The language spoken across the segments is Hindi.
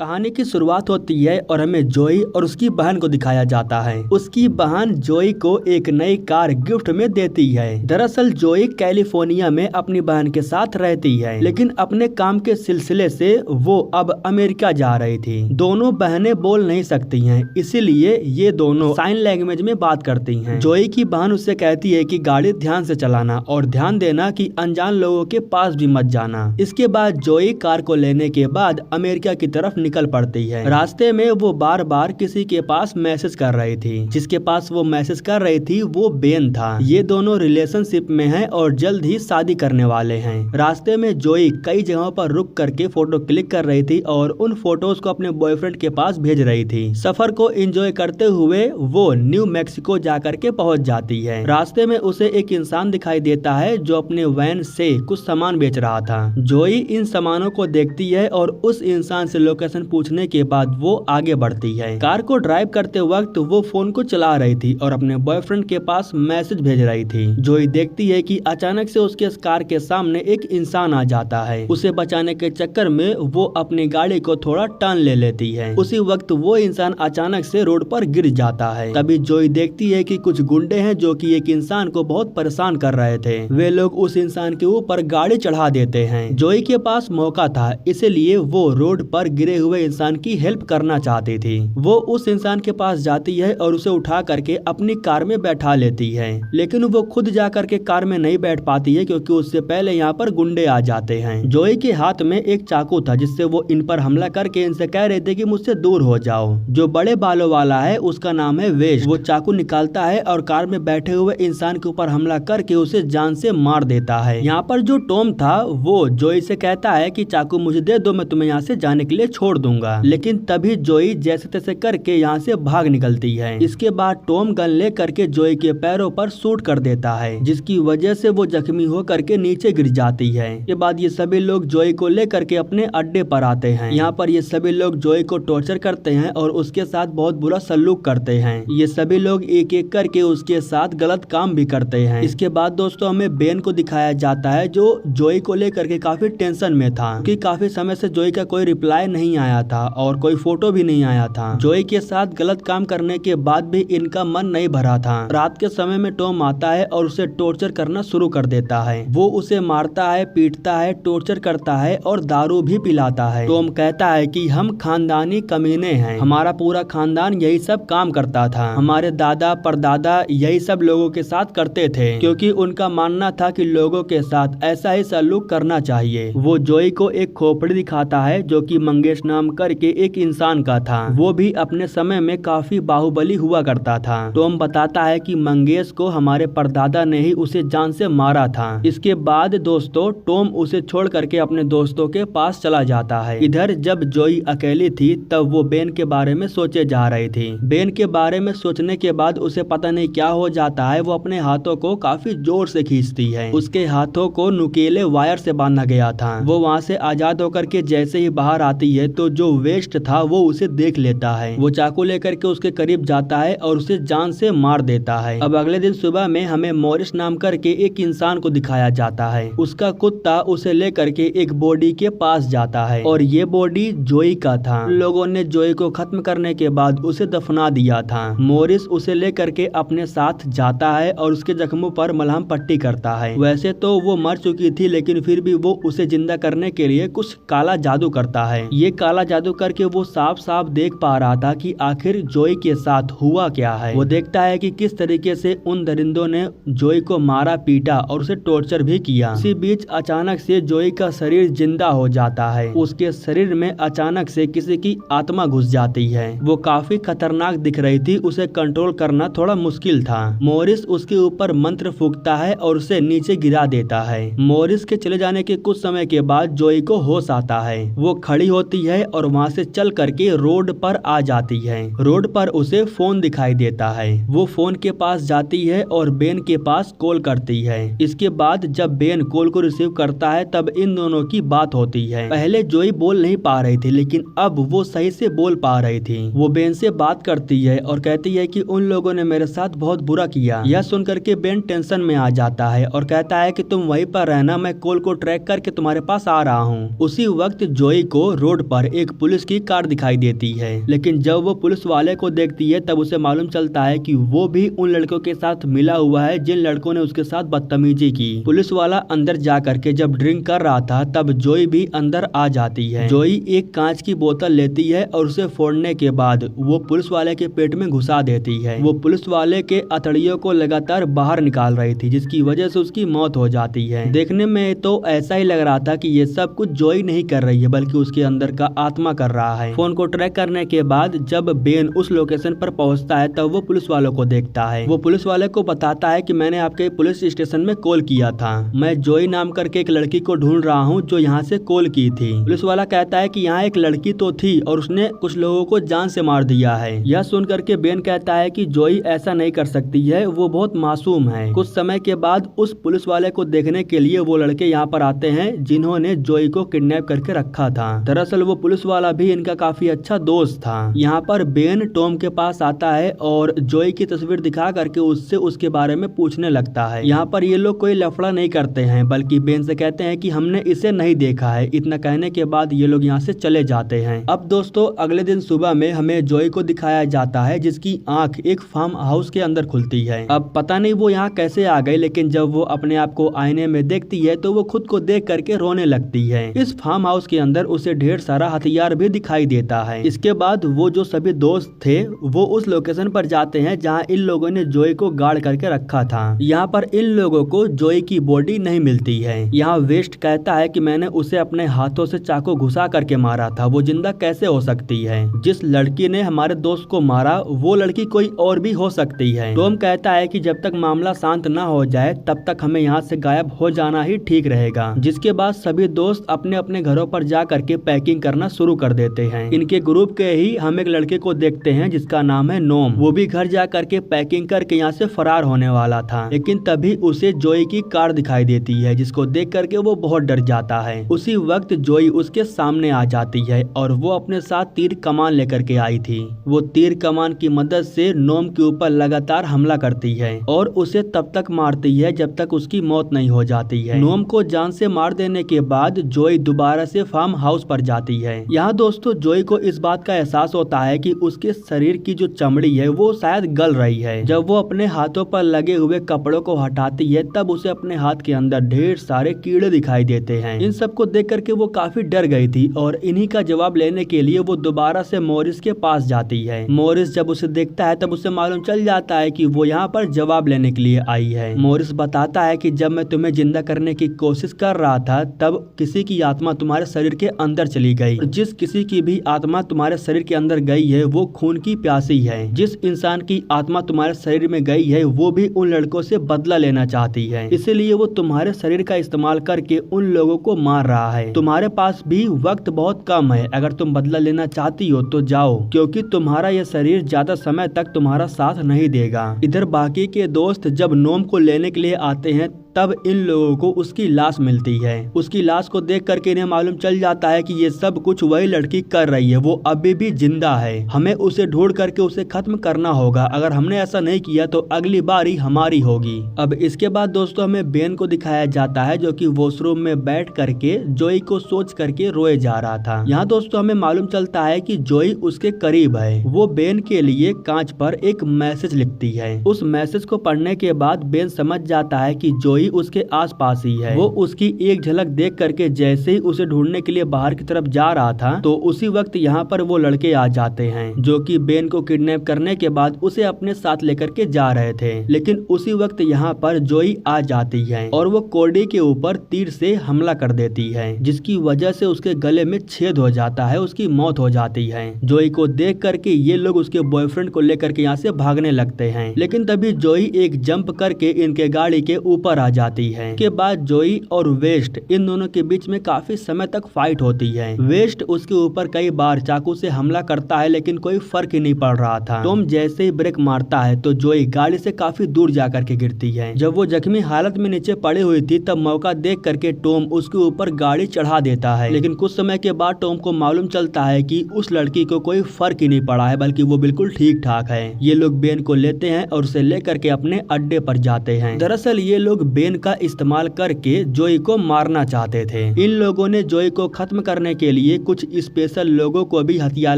कहानी की शुरुआत होती है और हमें जोई और उसकी बहन को दिखाया जाता है। उसकी बहन जोई को एक नई कार गिफ्ट में देती है। दरअसल जोई कैलिफोर्निया में अपनी बहन के साथ रहती है, लेकिन अपने काम के सिलसिले से वो अब अमेरिका जा रही थी। दोनों बहनें बोल नहीं सकती हैं, इसीलिए ये दोनों साइन लैंग्वेज में बात करती हैं। जोई की बहन उससे कहती है कि गाड़ी ध्यान से चलाना और ध्यान देना कि अनजान लोगों के पास भी मत जाना। इसके बाद जोई कार को लेने के बाद अमेरिका की तरफ निकल पड़ती है। रास्ते में वो बार बार किसी के पास मैसेज कर रही थी। जिसके पास वो मैसेज कर रही थी वो बेन था। ये दोनों रिलेशनशिप में हैं और जल्द ही शादी करने वाले हैं। रास्ते में जोई कई जगहों पर रुक करके फोटो क्लिक कर रही थी और उन फोटोज को अपने बॉयफ्रेंड के पास भेज रही थी। सफर को एंजॉय करते हुए वो न्यू मैक्सिको जाकर के पहुंच जाती है। रास्ते में उसे एक इंसान दिखाई देता है जो अपने वैन से कुछ सामान बेच रहा था। जोई इन सामानों को देखती है और उस इंसान से लोकेशन पूछने के बाद वो आगे बढ़ती है। कार को ड्राइव करते वक्त वो फोन को चला रही थी और अपने बॉयफ्रेंड के पास मैसेज भेज रही थी। जोई देखती है कि अचानक से उसके कार के सामने एक इंसान आ जाता है। उसे बचाने के चक्कर में वो अपनी गाड़ी को थोड़ा टर्न ले लेती है। उसी वक्त वो इंसान अचानक से रोड पर गिर जाता है। तभी जोई देखती है कि कुछ गुंडे हैं जो कि एक इंसान को बहुत परेशान कर रहे थे। वे लोग उस इंसान के ऊपर गाड़ी चढ़ा देते हैं। जोई के पास मौका था, इसलिए वो रोड पर गिरे हुए इंसान की हेल्प करना चाहती थी। वो उस इंसान के पास जाती है और उसे उठा करके अपनी कार में बैठा लेती है, लेकिन वो खुद जा करके कार में नहीं बैठ पाती है क्योंकि उससे पहले यहाँ पर गुंडे आ जाते हैं। जोई के हाथ में एक चाकू था जिससे वो इन पर हमला करके इनसे कह रहे थे कि मुझसे दूर हो जाओ। जो बड़े बालों वाला है उसका नाम है वेस्ट। वो चाकू निकालता है और कार में बैठे हुए इंसान के ऊपर हमला करके उसे जान से मार देता है। यहाँ पर जो टॉम था वो जोई से कहता है कि चाकू मुझे दे दो, मैं तुम्हें यहाँ से जाने के लिए छोड़ दूंगा। लेकिन तभी जोई जैसे तैसे करके यहाँ से भाग निकलती है। इसके बाद टॉम गन ले करके जोई के पैरों पर शूट कर देता है, जिसकी वजह से वो जख्मी हो करके नीचे गिर जाती है। के बाद ये सभी लोग जोई को ले करके अपने अड्डे पर आते हैं। यहाँ पर ये सभी लोग जोई को टॉर्चर करते हैं और उसके साथ बहुत बुरा सलूक करते हैं। ये सभी लोग एक एक करके उसके साथ गलत काम भी करते हैं। इसके बाद दोस्तों हमें बेन को दिखाया जाता है जो जोई को लेकर के काफी टेंशन में था क्योंकि काफी समय से जोई का कोई रिप्लाई नहीं आया था और कोई फोटो भी नहीं आया था। जोई के साथ गलत काम करने के बाद भी इनका मन नहीं भरा था। रात के समय में टॉम आता है और उसे टॉर्चर करना शुरू कर देता है। वो उसे मारता है, पीटता है, टॉर्चर करता है और दारू भी पिलाता है। टॉम कहता है कि हम खानदानी कमीने हैं, हमारा पूरा खानदान यही सब काम करता था, हमारे दादा परदादा यही सब लोगों के साथ करते थे क्योंकि उनका मानना था कि लोगों के साथ ऐसा ही सलूक करना चाहिए। वो जोई को एक खोपड़ी दिखाता है जो कि मंगेश नाम करके एक इंसान का था। वो भी अपने समय में काफी बाहुबली हुआ करता था। टॉम बताता है कि मंगेश को हमारे परदादा ने ही उसे जान से मारा था। इसके बाद दोस्तों टॉम उसे छोड़ करके अपने दोस्तों के पास चला जाता है। इधर जब जोई अकेली थी तब वो बेन के बारे में सोचे जा रही थी। बेन के बारे में सोचने के बाद उसे पता नहीं क्या हो जाता है। वो अपने हाथों को काफी जोर से खींचती है। उसके हाथों को नुकीले वायर से बांधा गया था। वो वहाँ से आजाद होकर के जैसे ही बाहर आती है तो जो वेस्ट था वो उसे देख लेता है। वो चाकू लेकर के उसके करीब जाता है और उसे जान से मार देता है। अब अगले दिन सुबह में हमें मॉरिस नाम करके एक इंसान को दिखाया जाता है। उसका कुत्ता उसे लेकर के एक बॉडी के पास जाता है और ये बॉडी जोई का था। लोगों ने जोई को खत्म करने के बाद उसे दफना दिया था। मॉरिस उसे लेकर के अपने साथ जाता है और उसके जख्मों पर मलहम पट्टी करता है। वैसे तो वो मर चुकी थी लेकिन फिर भी वो उसे जिंदा करने के लिए कुछ काला जादू करता है। ये काला जादू करके वो साफ साफ देख पा रहा था कि आखिर जोई के साथ हुआ क्या है। वो देखता है कि किस तरीके से उन दरिंदों ने जोई को मारा, पीटा और उसे टॉर्चर भी किया। इसी बीच अचानक से जोई का शरीर जिंदा हो जाता है। उसके शरीर में अचानक से किसी की आत्मा घुस जाती है। वो काफी खतरनाक दिख रही थी, उसे कंट्रोल करना थोड़ा मुश्किल था। मॉरिस उसके ऊपर मंत्र फूंकता है और उसे नीचे गिरा देता है। मॉरिस के चले जाने के कुछ समय के बाद जोई को होश आता है। वो खड़ी होती है और वहाँ से चल करके रोड पर आ जाती है। रोड पर उसे फोन दिखाई देता है। वो फोन के पास जाती है और बेन के पास कॉल करती है। इसके बाद जब बेन कॉल को रिसीव करता है तब इन दोनों की बात होती है। पहले जोई बोल नहीं पा रही थी लेकिन अब वो सही से बोल पा रही थी। वो बेन से बात करती है और कहती है कि उन लोगों ने मेरे साथ बहुत बुरा किया। यह सुनकर के बेन टेंशन में आ जाता है और कहता है कि तुम वहीं पर रहना, मैं कॉल को ट्रैक करके तुम्हारे पास आ रहा हूँ। उसी वक्त जोई को रोड पर पर एक पुलिस की कार दिखाई देती है, लेकिन जब वो पुलिस वाले को देखती है तब उसे मालूम चलता है कि वो भी उन लड़कों के साथ मिला हुआ है जिन लड़कों ने उसके साथ बदतमीजी की। पुलिस वाला अंदर जा करके जब ड्रिंक कर रहा था तब जोई भी अंदर आ जाती है। जोई एक कांच की बोतल लेती है और उसे फोड़ने के बाद वो पुलिस वाले के पेट में घुसा देती है। वो पुलिस वाले के अतड़ियों को लगातार बाहर निकाल रही थी, जिसकी वजह से उसकी मौत हो जाती है। देखने में तो ऐसा ही लग रहा था कि ये सब कुछ जोई नहीं कर रही है बल्कि उसके अंदर का आत्मा कर रहा है। फोन को ट्रैक करने के बाद जब बेन उस लोकेशन पर पहुंचता है तब वो पुलिस वालों को देखता है। वो पुलिस वाले को बताता है कि मैंने आपके पुलिस स्टेशन में कॉल किया था, मैं जोई नाम करके एक लड़की को ढूंढ रहा हूँ जो यहाँ से कॉल की थी। पुलिस वाला कहता है कि यहाँ एक लड़की तो थी और उसने कुछ लोगों को जान से मार दिया है। यह सुन करके बेन कहता है कि जोई ऐसा नहीं कर सकती है, वो बहुत मासूम है। कुछ समय के बाद उस पुलिस वाले को देखने के लिए वो लड़के यहाँ पर आते हैं जिन्होंने जोई को किडनैप करके रखा था। दरअसल वो पुलिस वाला भी इनका काफी अच्छा दोस्त था। यहाँ पर बेन टॉम के पास आता है और जोई की तस्वीर दिखा करके उससे उसके बारे में पूछने लगता है। यहाँ पर ये लोग कोई लफड़ा नहीं करते हैं बल्कि बेन से कहते हैं कि हमने इसे नहीं देखा है। इतना कहने के बाद ये लोग यहाँ से चले जाते हैं। अब दोस्तों अगले दिन सुबह में हमें जोई को दिखाया जाता है जिसकी आंख एक फार्म हाउस के अंदर खुलती है। अब पता नहीं वो यहाँ कैसे आ गई, लेकिन जब वो अपने आप को आईने में देखती है तो वो खुद को देख करके रोने लगती है। इस फार्म हाउस के अंदर उसे ढेर सारा हथियार भी दिखाई देता है। इसके बाद वो जो सभी दोस्त थे वो उस लोकेशन पर जाते हैं जहाँ इन लोगों ने जोई को गाड़ करके रखा था। यहाँ पर इन लोगों को जोई की बॉडी नहीं मिलती है। यहाँ वेस्ट कहता है कि मैंने उसे अपने हाथों से चाकू घुसा करके मारा था, वो जिंदा कैसे हो सकती है? जिस लड़की ने हमारे दोस्त को मारा वो लड़की कोई और भी हो सकती है। टॉम कहता है कि जब तक मामला शांत न हो जाए तब तक हमें यहाँ से गायब हो जाना ही ठीक रहेगा। जिसके बाद सभी दोस्त अपने अपने घरों पर जा करके पैकिंग करना शुरू कर देते हैं। इनके ग्रुप के ही हम एक लड़के को देखते हैं जिसका नाम है नोम। वो भी घर जा करके पैकिंग करके यहाँ से फरार होने वाला था, लेकिन तभी उसे जोई की कार दिखाई देती है जिसको देख करके वो बहुत डर जाता है। उसी वक्त जोई उसके सामने आ जाती है और वो अपने साथ तीर कमान लेकर के आई थी। वो तीर कमान की मदद से नोम के ऊपर लगातार हमला करती है और उसे तब तक मारती है जब तक उसकी मौत नहीं हो जाती है। नोम को जान से मार देने के बाद जोई दोबारा से फार्म हाउस पर जाती है। यहाँ दोस्तों जोई को इस बात का एहसास होता है कि उसके शरीर की जो चमड़ी है वो शायद गल रही है। जब वो अपने हाथों पर लगे हुए कपड़ों को हटाती है तब उसे अपने हाथ के अंदर ढेर सारे कीड़े दिखाई देते हैं। इन सबको देख करके वो काफी डर गई थी और इन्हीं का जवाब लेने के लिए वो दोबारा से मॉरिस के पास जाती है। मॉरिस जब उसे देखता है तब उसे मालूम चल जाता है कि वो यहाँ पर जवाब लेने के लिए आई है। मॉरिस बताता है कि जब मैं तुम्हें जिंदा करने की कोशिश कर रहा था तब किसी की आत्मा तुम्हारे शरीर के अंदर चली गई। जिस किसी की भी आत्मा तुम्हारे शरीर के अंदर गई है वो खून की प्यासी है। जिस इंसान की आत्मा तुम्हारे शरीर में गई है वो भी उन लड़कों से बदला लेना चाहती है, इसीलिए वो तुम्हारे शरीर का इस्तेमाल करके उन लोगों को मार रहा है। तुम्हारे पास भी वक्त बहुत कम है, अगर तुम बदला लेना चाहती हो तो जाओ, क्योंकि तुम्हारा यह शरीर ज्यादा समय तक तुम्हारा साथ नहीं देगा। इधर बाकी के दोस्त जब नोम को लेने के लिए आते हैं तब इन लोगों को उसकी लाश मिलती है। उसकी लाश को देख करके इन्हें मालूम चल जाता है कि ये सब कुछ वही लड़की कर रही है, वो अभी भी जिंदा है। हमें उसे ढूंढ करके उसे खत्म करना होगा, अगर हमने ऐसा नहीं किया तो अगली बारी हमारी होगी। अब इसके बाद दोस्तों हमें बेन को दिखाया जाता है जो कि वॉशरूम में बैठ करके जोई को सोच करके रोए जा रहा था। यहाँ दोस्तों हमें मालूम चलता है कि जोई उसके करीब है। वो बेन के लिए कांच पर एक मैसेज लिखती है। उस मैसेज को पढ़ने के बाद बेन समझ जाता है कि जोई उसके आसपास ही है। वो उसकी एक झलक देख करके जैसे ही उसे ढूंढने के लिए बाहर की तरफ जा रहा था तो उसी वक्त यहाँ पर वो लड़के आ जाते हैं जो कि बेन को किडनैप करने के बाद उसे अपने साथ लेकर के जा रहे थे। लेकिन उसी वक्त यहाँ पर जोई आ जाती है और वो कोडी के ऊपर तीर से हमला कर देती है, जिसकी वजह से उसके गले में छेद हो जाता है, उसकी मौत हो जाती है। जोई को देख करके ये लोग उसके बॉयफ्रेंड को लेकर के यहाँ से भागने लगते हैं, लेकिन तभी जोई एक जंप करके इनके गाड़ी के ऊपर आ जाती है। के बाद जोई और वेस्ट इन दोनों के बीच में काफी समय तक फाइट होती है। वेस्ट उसके ऊपर कई बार चाकू से हमला करता है लेकिन कोई फर्क ही नहीं पड़ रहा था। टॉम जैसे ही ब्रेक मारता है तो जोई गाड़ी से काफी दूर जाकर के गिरती है। जब वो जख्मी हालत में नीचे पड़ी हुई थी तब मौका देख करके टॉम उसके ऊपर गाड़ी चढ़ा देता है, लेकिन कुछ समय के बाद टॉम को मालूम चलता है कि उस लड़की को कोई फर्क ही नहीं पड़ा है, बल्कि वो बिल्कुल ठीक ठाक है। ये लोग बेन को लेते हैं और उसे लेकर के अपने अड्डे पर जाते हैं। दरअसल ये लोग बेन का इस्तेमाल करके जोई को मारना चाहते थे। इन लोगों ने जोई को खत्म करने के लिए कुछ स्पेशल लोगों को भी हथियार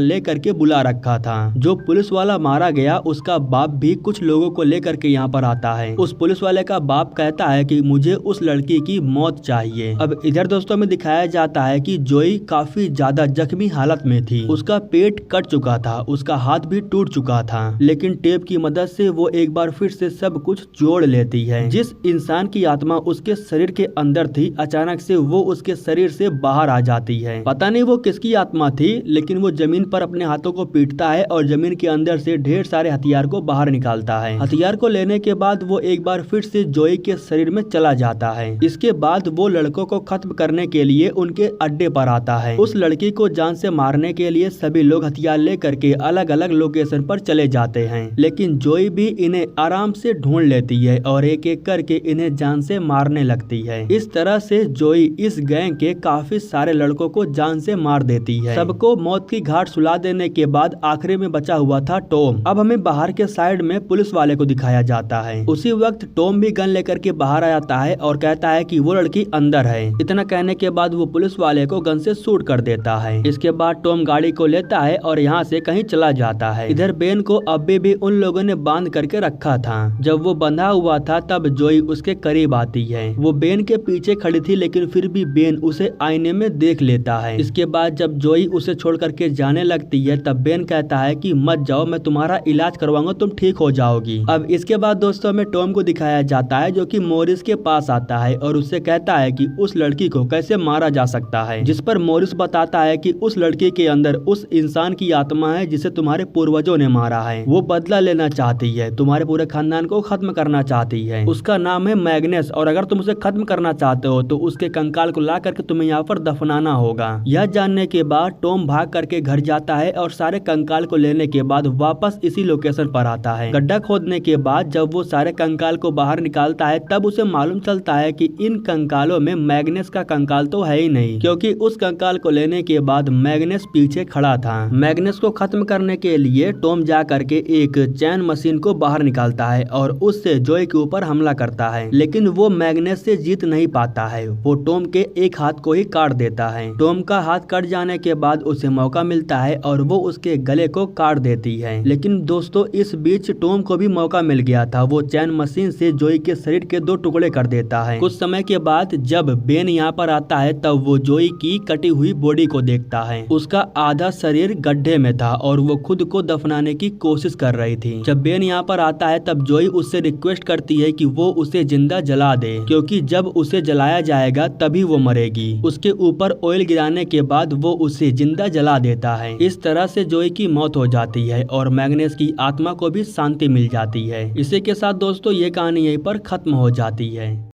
लेकर के बुला रखा था। जो पुलिस वाला मारा गया उसका बाप भी कुछ लोगों को लेकर के यहाँ पर आता है। उस पुलिस वाले का बाप कहता है कि मुझे उस लड़की की मौत चाहिए। अब इधर दोस्तों में दिखाया जाता है कि जोई काफी ज्यादा जख्मी हालत में थी। उसका पेट कट चुका था, उसका हाथ भी टूट चुका था, लेकिन टेप की मदद से वो एक बार फिर से सब कुछ जोड़ लेती है। जिस इंसान की आत्मा उसके शरीर के अंदर थी, अचानक से वो उसके शरीर से बाहर आ जाती है। पता नहीं वो किसकी आत्मा थी, लेकिन वो जमीन पर अपने हाथों को पीटता है और जमीन के अंदर से ढेर सारे हथियार को बाहर निकालता है। हथियार को लेने के बाद वो एक बार फिर से जोई के शरीर में चला जाता है। इसके बाद वो लड़कों को खत्म करने के लिए उनके अड्डे पर आता है। उस लड़की को जान से मारने के लिए सभी लोग हथियार लेकर के अलग अलग लोकेशन पर चले जाते हैं, लेकिन जोई भी इन्हें आराम से ढूंढ लेती है और एक एक करके इन्हें जान से मारने लगती है। इस तरह से जोई इस गैंग के काफी सारे लड़कों को जान से मार देती है। सबको मौत की घाट सुला देने के बाद आखिरी में बचा हुआ था टॉम। अब हमें बाहर के साइड में पुलिस वाले को दिखाया जाता है। उसी वक्त टॉम भी गन लेकर के बाहर आ जाता है और कहता है कि वो लड़की अंदर है। इतना कहने के बाद वो पुलिस वाले को गन से शूट कर देता है। इसके बाद टॉम गाड़ी को लेता है और यहाँ से कहीं चला जाता है। इधर बेन को अभी भी उन लोगों ने बांध करके रखा था। जब वो बंधा हुआ था तब जोई उसके करीब आती है। वो बेन के पीछे खड़ी थी, लेकिन फिर भी बेन उसे आईने में देख लेता है। इसके बाद जब जोई उसे छोड़ करके जाने लगती है तब बेन कहता है कि मत जाओ, मैं तुम्हारा इलाज करवाऊंगा, तुम ठीक हो जाओगी। अब इसके बाद दोस्तों में टॉम को दिखाया जाता है जो कि मोरिस के पास आता है और उससे कहता है कि उस लड़की को कैसे मारा जा सकता है। जिस पर मोरिस बताता है कि उस लड़की के अंदर उस इंसान की आत्मा है जिसे तुम्हारे पूर्वजों ने मारा है। वो बदला लेना चाहती है, तुम्हारे पूरे खानदान को खत्म करना चाहती है। उसका नाम है मैग्नेस और अगर तुम उसे खत्म करना चाहते हो तो उसके कंकाल को ला करके तुम्हें यहाँ पर दफनाना होगा। यह जानने के बाद टॉम भाग करके घर जाता है और सारे कंकाल को लेने के बाद वापस इसी लोकेशन पर आता है। गड्ढा खोदने के बाद जब वो सारे कंकाल को बाहर निकालता है तब उसे मालूम चलता है कि इन कंकालों में मैग्नेस का कंकाल तो है ही नहीं, क्योंकि उस कंकाल को लेने के बाद मैग्नेस पीछे खड़ा था। मैग्नेस को खत्म करने के लिए टॉम जा करके एक चैन मशीन को बाहर निकालता है और उससे जोई के ऊपर हमला करता है, लेकिन वो मैग्नेस से जीत नहीं पाता है। वो टॉम के एक हाथ को ही काट देता है। टॉम का हाथ कट जाने के बाद उसे मौका मिलता है और वो उसके गले को काट देती है। लेकिन दोस्तों इस बीच टॉम को भी मौका मिल गया था। वो चैन मशीन से जोई के शरीर के 2 टुकड़े कर देता है। कुछ समय के बाद जब बेन यहाँ पर आता है तब वो जोई की कटी हुई बॉडी को देखता है। उसका आधा शरीर गड्ढे में था और वो खुद को दफनाने की कोशिश कर रही थी। जब बेन यहाँ पर आता है तब जोई उससे रिक्वेस्ट करती है कि वो उसे जिंदा जला दे, क्योंकि जब उसे जलाया जाएगा तभी वो मरेगी। उसके ऊपर ऑयल गिराने के बाद वो उसे जिंदा जला देता है। इस तरह से जोई की मौत हो जाती है और मैग्नेस की आत्मा को भी शांति मिल जाती है। इसी के साथ दोस्तों ये कहानी यहीं पर खत्म हो जाती है।